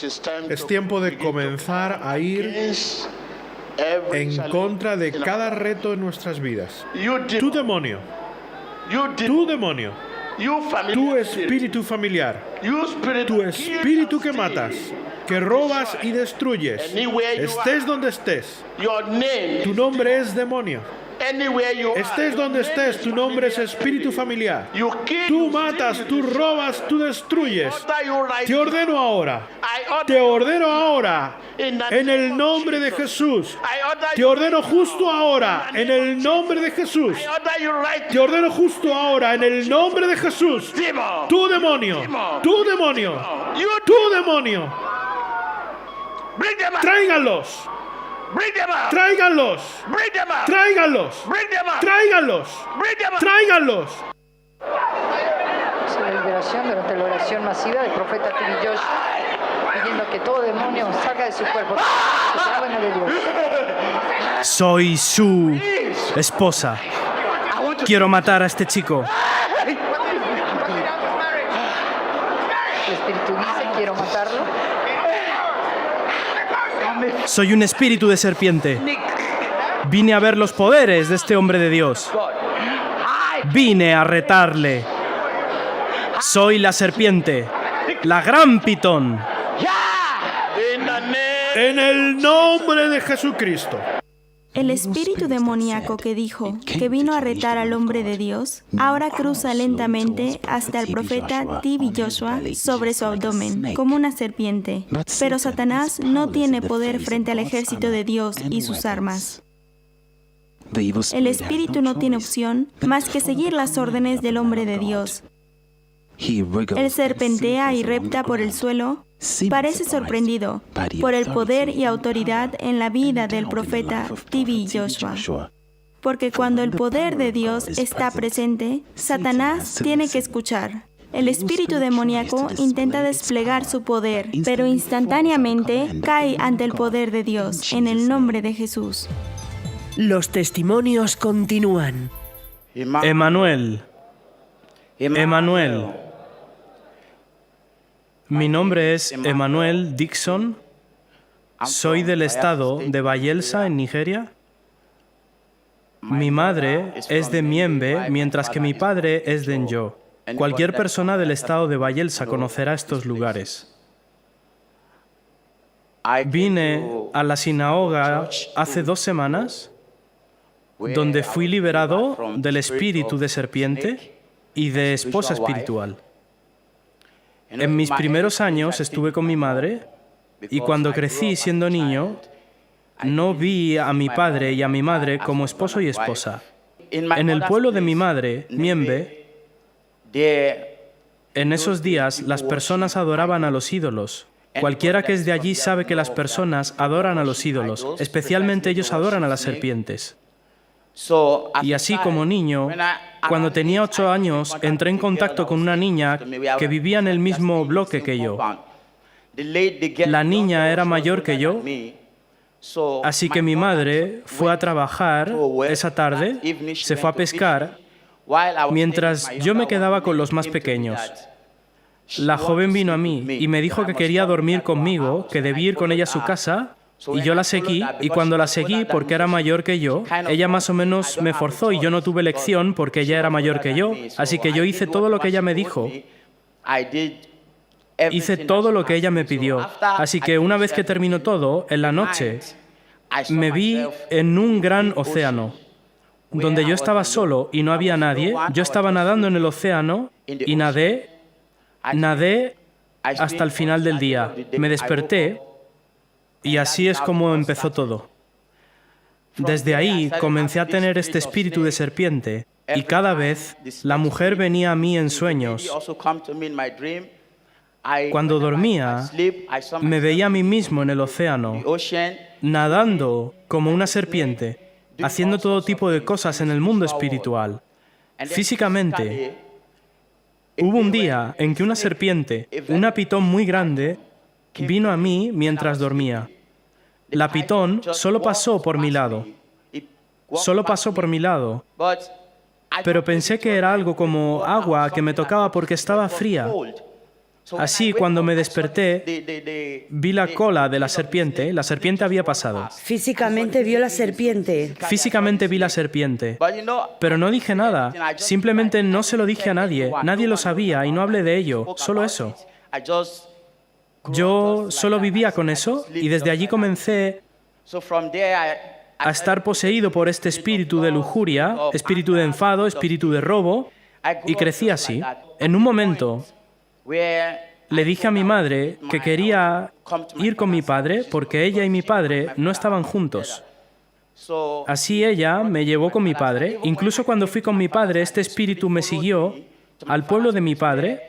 Es tiempo de comenzar a ir en contra de cada reto en nuestras vidas. Tu demonio, tu espíritu familiar, tu espíritu que matas, que robas y destruyes, estés donde estés, tu nombre es demonio. Estés donde estés, tu nombre es espíritu familiar. Tú matas, tú robas, tú destruyes. Te ordeno ahora, en el nombre de Jesús. Te ordeno justo ahora, en el nombre de Jesús. Te ordeno justo ahora, en el nombre de Jesús. Tu demonio, tu demonio, tu demonio. Tráiganlos. Tráiganlos. Tráiganlos. Tráiganlos. Tráiganlos. La liberación durante la oración masiva del profeta T.B. Joshua, pidiendo que todo demonio salga de su cuerpo. Que sea bueno de Dios. Soy su esposa. Quiero matar a este chico. El espíritu dice, quiero matarlo. Soy un espíritu de serpiente. Vine a ver los poderes de este hombre de Dios. Vine a retarle. Soy la serpiente, la gran pitón. En el nombre de Jesucristo. El espíritu demoníaco que dijo que vino a retar al hombre de Dios, ahora cruza lentamente hasta el profeta T.B. Joshua sobre su abdomen, como una serpiente. Pero Satanás no tiene poder frente al ejército de Dios y sus armas. El espíritu no tiene opción más que seguir las órdenes del hombre de Dios. Él serpentea y repta por el suelo. Parece sorprendido por el poder y autoridad en la vida del profeta T.B. Joshua. Porque cuando el poder de Dios está presente, Satanás tiene que escuchar. El espíritu demoníaco intenta desplegar su poder, pero instantáneamente cae ante el poder de Dios, en el nombre de Jesús. Los testimonios continúan. Emanuel. Emanuel. Mi nombre es Emanuel Dixon. Soy del estado de Bayelsa, en Nigeria. Mi madre es de Miembe, mientras que mi padre es de Njo. Cualquier persona del estado de Bayelsa conocerá estos lugares. Vine a la sinagoga hace 2 semanas, donde fui liberado del espíritu de serpiente y de esposa espiritual. En mis primeros años estuve con mi madre y cuando crecí siendo niño, no vi a mi padre y a mi madre como esposo y esposa. En el pueblo de mi madre, Miembe, en esos días las personas adoraban a los ídolos. Cualquiera que es de allí sabe que las personas adoran a los ídolos, especialmente ellos adoran a las serpientes. Y así como niño, cuando tenía 8 años, entré en contacto con una niña que vivía en el mismo bloque que yo. La niña era mayor que yo, así que mi madre fue a trabajar esa tarde, se fue a pescar, mientras yo me quedaba con los más pequeños. La joven vino a mí y me dijo que quería dormir conmigo, que debía ir con ella a su casa. Y yo la seguí, y cuando la seguí, porque era mayor que yo, ella más o menos me forzó y yo no tuve elección porque ella era mayor que yo. Así que yo hice todo lo que ella me dijo. Hice todo lo que ella me pidió. Así que una vez que terminó todo, en la noche, me vi en un gran océano, donde yo estaba solo y no había nadie. Yo estaba nadando en el océano y nadé hasta el final del día. Me desperté. Y así es como empezó todo. Desde ahí comencé a tener este espíritu de serpiente y cada vez la mujer venía a mí en sueños. Cuando dormía, me veía a mí mismo en el océano, nadando como una serpiente, haciendo todo tipo de cosas en el mundo espiritual. Físicamente, hubo un día en que una serpiente, una pitón muy grande, vino a mí mientras dormía. La pitón solo pasó por mi lado. Solo pasó por mi lado. Pero pensé que era algo como agua que me tocaba porque estaba fría. Así, cuando me desperté, vi la cola de la serpiente había pasado. Físicamente vio la serpiente. Físicamente vi la serpiente, pero no dije nada, simplemente no se lo dije a nadie, nadie lo sabía y no hablé de ello, solo eso. Yo solo vivía con eso y desde allí comencé a estar poseído por este espíritu de lujuria, espíritu de enfado, espíritu de robo, y crecí así. En un momento le dije a mi madre que quería ir con mi padre porque ella y mi padre no estaban juntos. Así ella me llevó con mi padre. Incluso cuando fui con mi padre, este espíritu me siguió al pueblo de mi padre,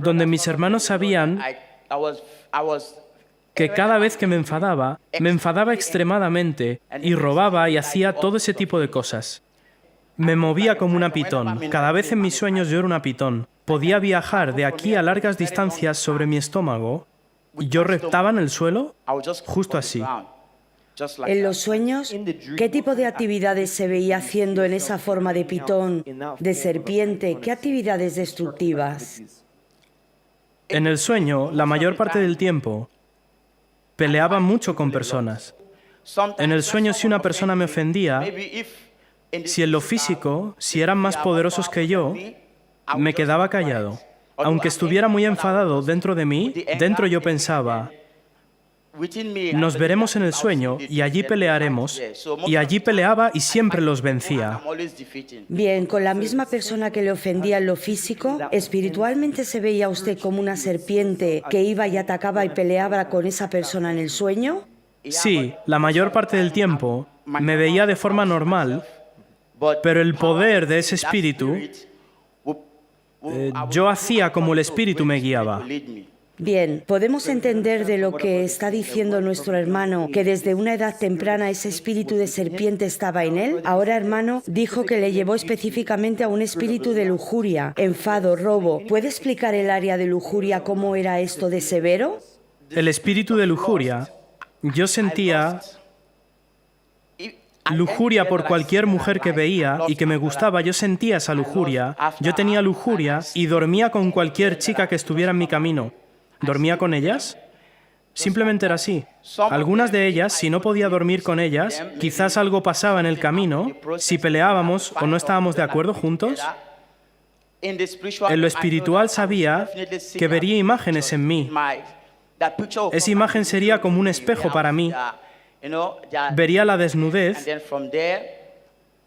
donde mis hermanos sabían que cada vez que me enfadaba extremadamente y robaba y hacía todo ese tipo de cosas. Me movía como una pitón. Cada vez en mis sueños yo era una pitón. Podía viajar de aquí a largas distancias sobre mi estómago y yo reptaba en el suelo justo así. En los sueños, ¿qué tipo de actividades se veía haciendo en esa forma de pitón, de serpiente? ¿Qué actividades destructivas? En el sueño, la mayor parte del tiempo, peleaba mucho con personas. En el sueño, si una persona me ofendía, si en lo físico, si eran más poderosos que yo, me quedaba callado. Aunque estuviera muy enfadado dentro de mí, dentro yo pensaba, nos veremos en el sueño y allí pelearemos. Y allí peleaba y siempre los vencía. Bien, con la misma persona que le ofendía en lo físico, ¿espiritualmente se veía usted como una serpiente que iba y atacaba y peleaba con esa persona en el sueño? Sí, la mayor parte del tiempo me veía de forma normal, pero el poder de ese espíritu, yo hacía como el espíritu me guiaba. Bien, podemos entender de lo que está diciendo nuestro hermano que desde una edad temprana ese espíritu de serpiente estaba en él. Ahora, hermano, dijo que le llevó específicamente a un espíritu de lujuria, enfado, robo. ¿Puede explicar el área de lujuria cómo era esto de severo? El espíritu de lujuria, yo sentía lujuria por cualquier mujer que veía y que me gustaba, yo sentía esa lujuria. Yo tenía lujuria y dormía con cualquier chica que estuviera en mi camino. ¿Dormía con ellas? Simplemente era así. Algunas de ellas, si no podía dormir con ellas, quizás algo pasaba en el camino, si peleábamos o no estábamos de acuerdo juntos. En lo espiritual sabía que vería imágenes en mí. Esa imagen sería como un espejo para mí. Vería la desnudez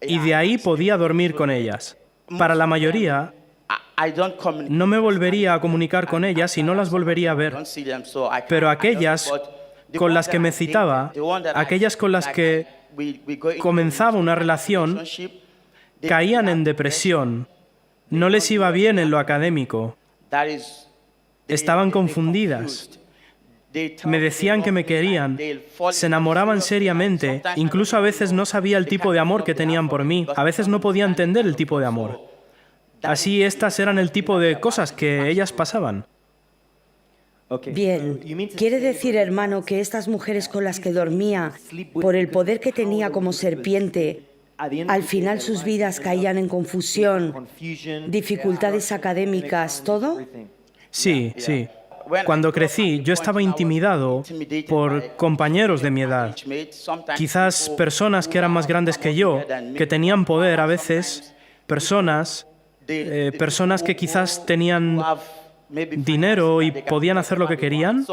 y de ahí podía dormir con ellas. Para la mayoría, no me volvería a comunicar con ellas y no las volvería a ver. Pero aquellas con las que me citaba, aquellas con las que comenzaba una relación, caían en depresión. No les iba bien en lo académico. Estaban confundidas. Me decían que me querían, se enamoraban seriamente, incluso a veces no sabía el tipo de amor que tenían por mí, a veces no podía entender el tipo de amor. Así estas eran el tipo de cosas que ellas pasaban. Bien, ¿quiere decir, hermano, que estas mujeres con las que dormía, por el poder que tenía como serpiente, al final sus vidas caían en confusión, dificultades académicas, todo? Sí, sí. Cuando crecí, yo estaba intimidado por compañeros de mi edad. Quizás personas que eran más grandes que yo, que tenían poder a veces, personas que quizás tenían dinero y podían hacer lo que querían.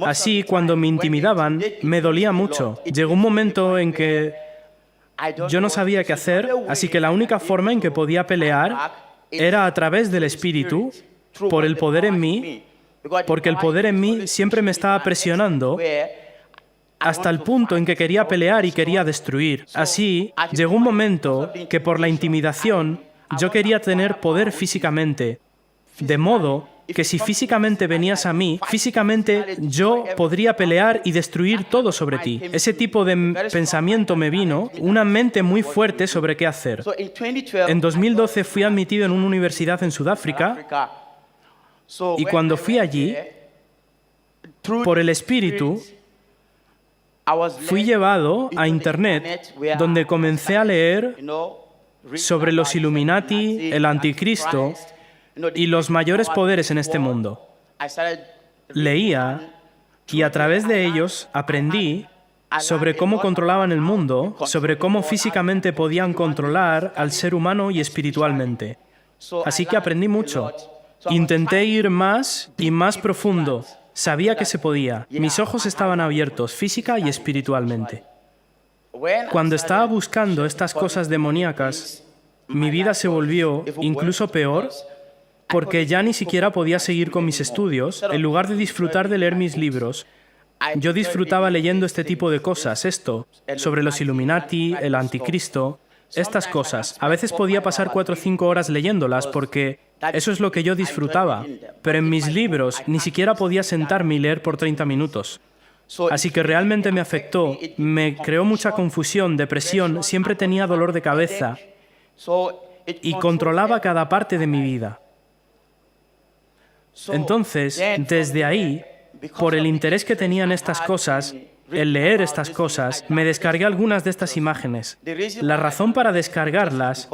Así, cuando me intimidaban, me dolía mucho. Llegó un momento en que yo no sabía qué hacer, así que la única forma en que podía pelear era a través del espíritu, por el poder en mí, porque el poder en mí siempre me estaba presionando hasta el punto en que quería pelear y quería destruir. Así, llegó un momento que por la intimidación yo quería tener poder físicamente, de modo que si físicamente venías a mí, físicamente yo podría pelear y destruir todo sobre ti. Ese tipo de pensamiento me vino, una mente muy fuerte sobre qué hacer. En 2012 fui admitido en una universidad en Sudáfrica y cuando fui allí, por el Espíritu, fui llevado a Internet, donde comencé a leer sobre los Illuminati, el Anticristo, y los mayores poderes en este mundo. Leía y a través de ellos aprendí sobre cómo controlaban el mundo, sobre cómo físicamente podían controlar al ser humano y espiritualmente. Así que aprendí mucho. Intenté ir más y más profundo. Sabía que se podía. Mis ojos estaban abiertos física y espiritualmente. Cuando estaba buscando estas cosas demoníacas, mi vida se volvió incluso peor porque ya ni siquiera podía seguir con mis estudios. En lugar de disfrutar de leer mis libros, yo disfrutaba leyendo este tipo de cosas, esto, sobre los Illuminati, el Anticristo, estas cosas. A veces podía pasar 4 o 5 horas leyéndolas porque eso es lo que yo disfrutaba. Pero en mis libros ni siquiera podía sentarme y leer por 30 minutos. Así que realmente me afectó, me creó mucha confusión, depresión, siempre tenía dolor de cabeza y controlaba cada parte de mi vida. Entonces, desde ahí, por el interés que tenía en estas cosas, el leer estas cosas, me descargué algunas de estas imágenes. La razón para descargarlas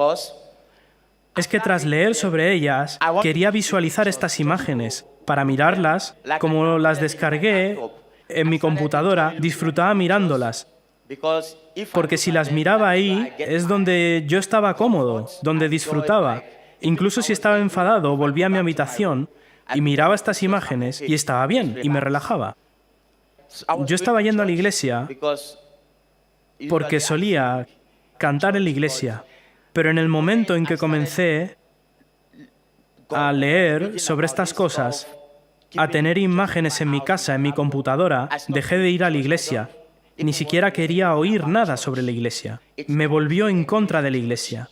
es que tras leer sobre ellas, quería visualizar estas imágenes. Para mirarlas, como las descargué en mi computadora, disfrutaba mirándolas. Porque si las miraba ahí, es donde yo estaba cómodo, donde disfrutaba. Incluso si estaba enfadado, volvía a mi habitación y miraba estas imágenes y estaba bien y me relajaba. Yo estaba yendo a la iglesia porque solía cantar en la iglesia, pero en el momento en que comencé a leer sobre estas cosas, a tener imágenes en mi casa, en mi computadora, dejé de ir a la iglesia. Ni siquiera quería oír nada sobre la iglesia. Me volvió en contra de la iglesia.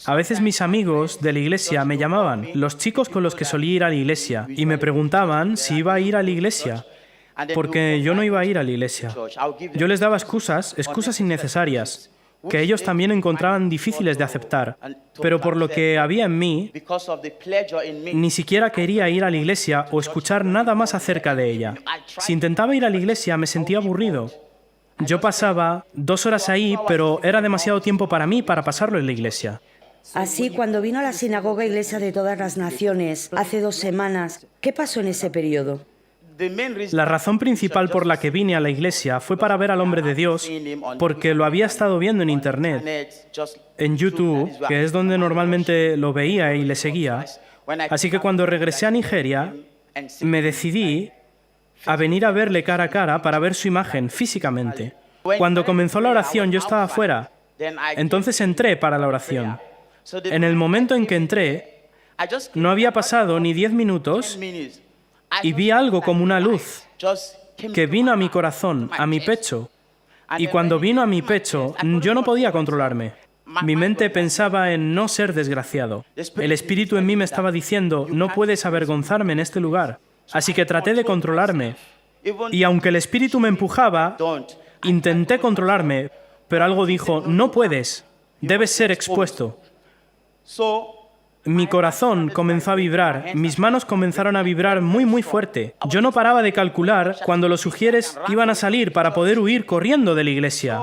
A veces mis amigos de la iglesia me llamaban, los chicos con los que solía ir a la iglesia, y me preguntaban si iba a ir a la iglesia, porque yo no iba a ir a la iglesia. Yo les daba excusas innecesarias, que ellos también encontraban difíciles de aceptar, pero por lo que había en mí, ni siquiera quería ir a la iglesia o escuchar nada más acerca de ella. Si intentaba ir a la iglesia me sentía aburrido. Yo pasaba 2 horas ahí, pero era demasiado tiempo para mí para pasarlo en la iglesia. Así, cuando vino a la sinagoga Iglesia de Todas las Naciones hace 2 semanas, ¿qué pasó en ese periodo? La razón principal por la que vine a la iglesia fue para ver al hombre de Dios, porque lo había estado viendo en Internet, en YouTube, que es donde normalmente lo veía y le seguía. Así que cuando regresé a Nigeria, me decidí a venir a verle cara a cara para ver su imagen físicamente. Cuando comenzó la oración, yo estaba afuera. Entonces entré para la oración. En el momento en que entré, no había pasado ni 10 minutos y vi algo como una luz que vino a mi corazón, a mi pecho. Y cuando vino a mi pecho, yo no podía controlarme. Mi mente pensaba en no ser desgraciado. El espíritu en mí me estaba diciendo, no puedes avergonzarme en este lugar. Así que traté de controlarme. Y aunque el espíritu me empujaba, intenté controlarme, pero algo dijo, no puedes, debes ser expuesto. Mi corazón comenzó a vibrar, mis manos comenzaron a vibrar muy fuerte. Yo no paraba de calcular cuando los ujieres iban a salir para poder huir corriendo de la iglesia.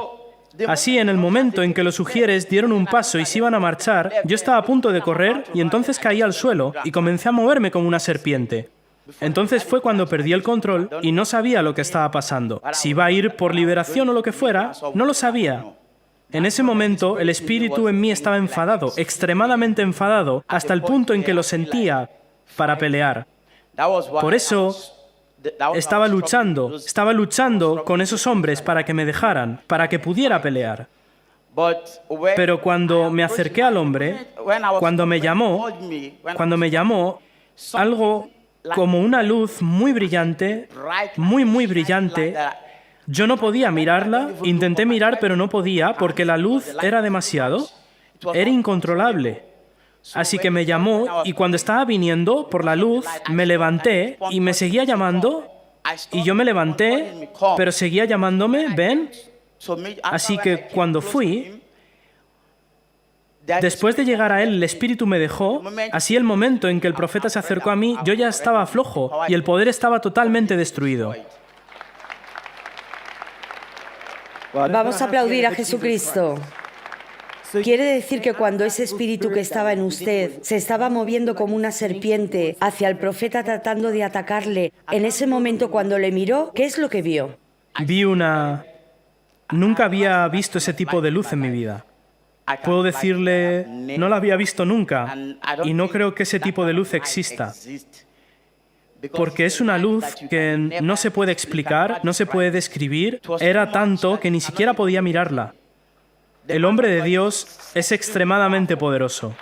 Así, en el momento en que los ujieres dieron un paso y se iban a marchar, yo estaba a punto de correr y entonces caí al suelo y comencé a moverme como una serpiente. Entonces fue cuando perdí el control y no sabía lo que estaba pasando. Si iba a ir por liberación o lo que fuera, no lo sabía. En ese momento, el espíritu en mí estaba enfadado, extremadamente enfadado, hasta el punto en que lo sentía para pelear. Por eso, estaba luchando con esos hombres para que me dejaran, para que pudiera pelear. Pero cuando me acerqué al hombre, cuando me llamó, algo como una luz muy brillante, muy brillante. Yo no podía mirarla, intenté mirar pero no podía porque la luz era demasiado, era incontrolable. Así que me llamó y cuando estaba viniendo por la luz, me levanté y me seguía llamando y yo me levanté, pero seguía llamándome, ven. Así que cuando fui, después de llegar a él, el espíritu me dejó. Así el momento en que el profeta se acercó a mí, yo ya estaba flojo y el poder estaba totalmente destruido. Vamos a aplaudir a Jesucristo. Quiere decir que cuando ese espíritu que estaba en usted se estaba moviendo como una serpiente hacia el profeta tratando de atacarle, en ese momento cuando le miró, ¿qué es lo que vio? Vi una... Nunca había visto ese tipo de luz en mi vida. Puedo decirle, no la había visto nunca y no creo que ese tipo de luz exista. Porque es una luz que no se puede explicar, no se puede describir, era tanto que ni siquiera podía mirarla. El hombre de Dios es extremadamente poderoso.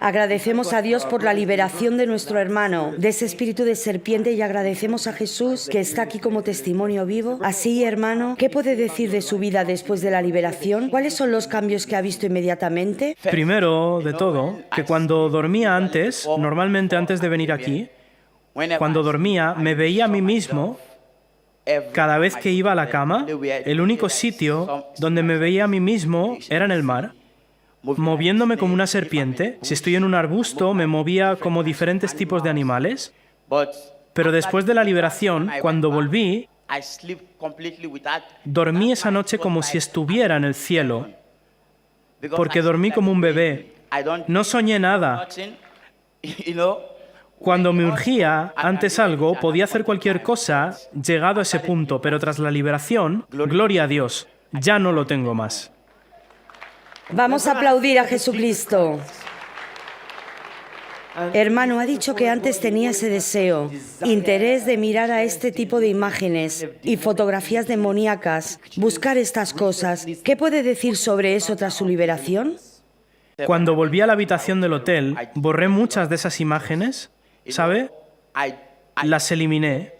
Agradecemos a Dios por la liberación de nuestro hermano, de ese espíritu de serpiente, y agradecemos a Jesús que está aquí como testimonio vivo. Así, hermano, ¿qué puede decir de su vida después de la liberación? ¿Cuáles son los cambios que ha visto inmediatamente? Primero de todo, que cuando dormía antes, normalmente antes de venir aquí, cuando dormía me veía a mí mismo, cada vez que iba a la cama, el único sitio donde me veía a mí mismo era en el mar. Moviéndome como una serpiente. Si estoy en un arbusto, me movía como diferentes tipos de animales. Pero después de la liberación, cuando volví, dormí esa noche como si estuviera en el cielo, porque dormí como un bebé. No soñé nada. Cuando me urgía antes algo, podía hacer cualquier cosa llegado a ese punto, pero tras la liberación, gloria a Dios, ya no lo tengo más. Vamos a aplaudir a Jesucristo. Hermano, ha dicho que antes tenía ese deseo, interés de mirar a este tipo de imágenes y fotografías demoníacas, buscar estas cosas. ¿Qué puede decir sobre eso tras su liberación? Cuando volví a la habitación del hotel, borré muchas de esas imágenes, ¿sabe? Las eliminé.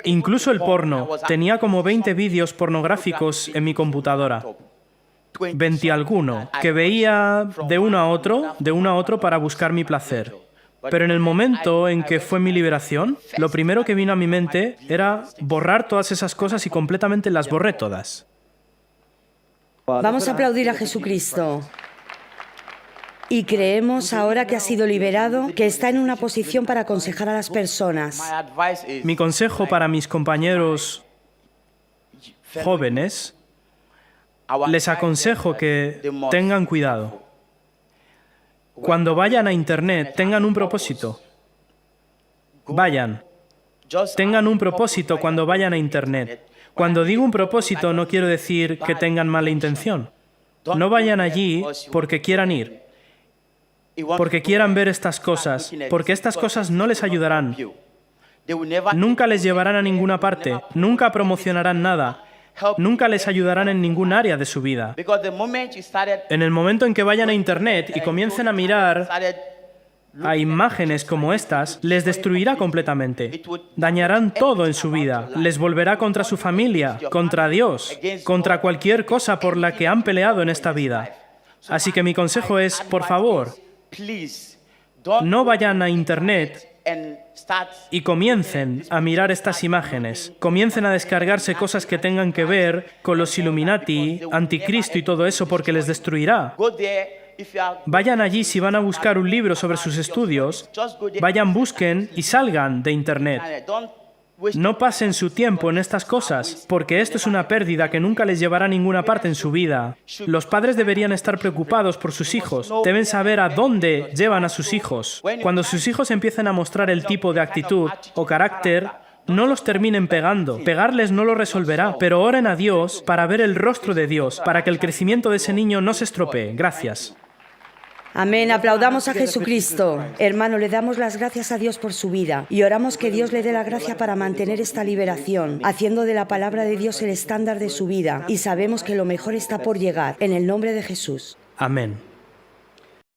Incluso el porno. Tenía como 20 vídeos pornográficos en mi computadora. 20 alguno, que veía de uno a otro para buscar mi placer. Pero en el momento en que fue mi liberación, lo primero que vino a mi mente era borrar todas esas cosas y completamente las borré todas. Vamos a aplaudir a Jesucristo. Y creemos ahora que ha sido liberado, que está en una posición para aconsejar a las personas. Mi consejo para mis compañeros jóvenes, les aconsejo que tengan cuidado. Cuando vayan a Internet, tengan un propósito. Tengan un propósito cuando vayan a Internet. Cuando digo un propósito, no quiero decir que tengan mala intención. No vayan allí porque quieran ir, porque quieran ver estas cosas, porque estas cosas no les ayudarán. Nunca les llevarán a ninguna parte, nunca promocionarán nada. Nunca les ayudarán en ningún área de su vida. En el momento en que vayan a Internet y comiencen a mirar a imágenes como estas, les destruirá completamente. Dañarán todo en su vida. Les volverá contra su familia, contra Dios, contra cualquier cosa por la que han peleado en esta vida. Así que mi consejo es, por favor, no vayan a Internet y comiencen a mirar estas imágenes, comiencen a descargarse cosas que tengan que ver con los Illuminati, Anticristo y todo eso, porque les destruirá. Vayan allí si van a buscar un libro sobre sus estudios, vayan, busquen y salgan de Internet. No pasen su tiempo en estas cosas, porque esto es una pérdida que nunca les llevará a ninguna parte en su vida. Los padres deberían estar preocupados por sus hijos. Deben saber a dónde llevan a sus hijos. Cuando sus hijos empiecen a mostrar el tipo de actitud o carácter, no los terminen pegando. Pegarles no lo resolverá, pero oren a Dios para ver el rostro de Dios, para que el crecimiento de ese niño no se estropee. Gracias. Amén. Aplaudamos a Jesucristo. Hermano, le damos las gracias a Dios por su vida y oramos que Dios le dé la gracia para mantener esta liberación, haciendo de la palabra de Dios el estándar de su vida. Y sabemos que lo mejor está por llegar. En el nombre de Jesús. Amén.